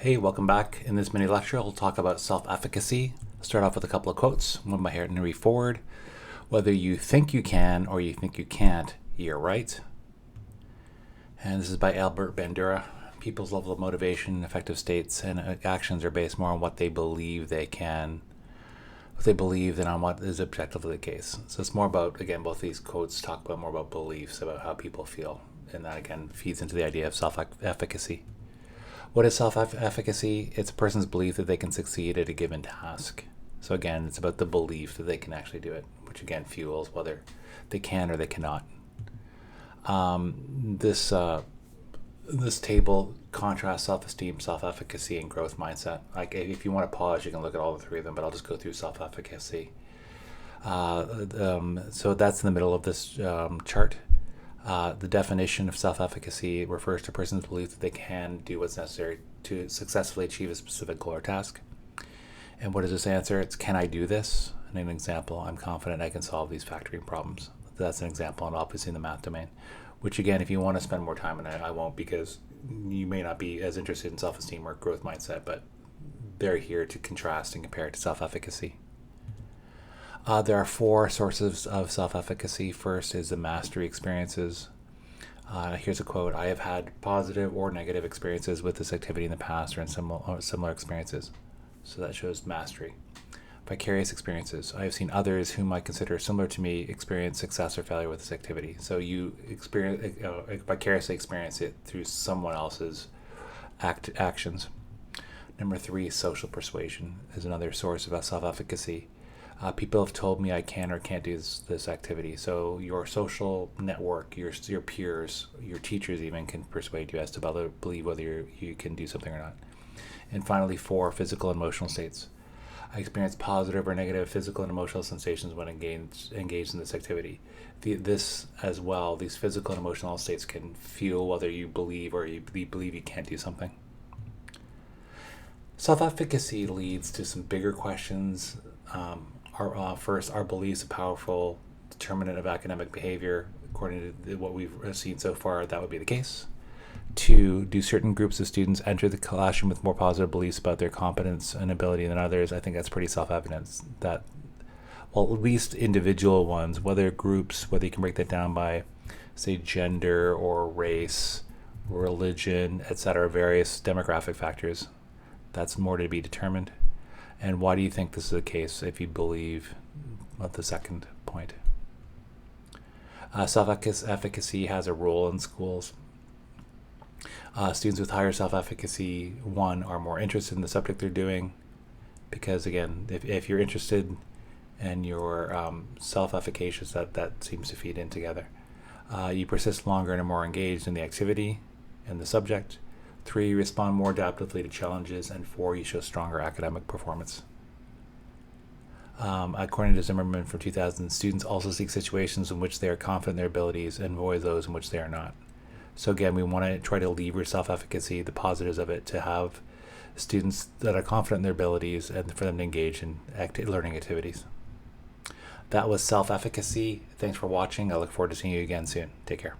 Hey, welcome back. In this mini lecture, I'll talk about self-efficacy. Start off with a couple of quotes, one by Henry Ford. Whether you think you can or you think you can't, you're right. And this is by Albert Bandura. People's level of motivation, affective states, and actions are based more on what they believe they can, what they believe than on what is objectively the case. So it's more about, again, both these quotes talk about more about beliefs, about how people feel. And that, again, feeds into the idea of self-efficacy. What is self-efficacy? It's a person's belief that they can succeed at a given task. So again, it's about the belief that they can actually do it, which again fuels whether they can or they cannot. This table contrasts self-esteem, self-efficacy, and growth mindset. Like if you want to pause, you can look at all the three of them, but I'll just go through self-efficacy. So that's in the middle of this chart. The definition of self-efficacy refers to a person's belief that they can do what's necessary to successfully achieve a specific goal or task. And what is this answer? It's, can I do this? And an example, I'm confident I can solve these factoring problems. That's an example, and obviously in the math domain, which again, if you want to spend more time on it, I won't, because you may not be as interested in self-esteem or growth mindset, but they're here to contrast and compare it to self-efficacy. There are four sources of self-efficacy. First is the mastery experiences. Here's a quote: I have had positive or negative experiences with this activity in the past or in similar experiences. So that shows mastery. Vicarious experiences. I have seen others whom I consider similar to me experience success or failure with this activity. So you vicariously experience it through someone else's actions. Number 3, social persuasion is another source of self-efficacy. People have told me I can or can't do this activity. So your social network, your peers, your teachers even can persuade you as to believe whether you can do something or not. And finally, 4, physical and emotional states. I experience positive or negative physical and emotional sensations when engaged in this activity. This as well, these physical and emotional states can fuel whether you believe or you believe you can't do something. Self-efficacy leads to some bigger questions. First, are beliefs a powerful determinant of academic behavior? According to what we've seen so far, that would be the case. 2, do certain groups of students enter the classroom with more positive beliefs about their competence and ability than others? I think that's pretty self-evident that, well, at least individual ones, whether groups, whether you can break that down by, say, gender or race, religion, etc., various demographic factors, that's more to be determined. And why do you think this is the case if you believe the second point? Self-efficacy has a role in schools. Students with higher self-efficacy, 1, are more interested in the subject they're doing, because again, if you're interested and you're self-efficacious, that seems to feed in together. You persist longer and are more engaged in the activity and the subject. 3, you respond more adaptively to challenges, and 4, you show stronger academic performance. According to Zimmerman from 2000, students also seek situations in which they are confident in their abilities and avoid those in which they are not. So again, we want to try to leverage self-efficacy, the positives of it, to have students that are confident in their abilities and for them to engage in learning activities. That was self-efficacy. Thanks for watching. I look forward to seeing you again soon. Take care.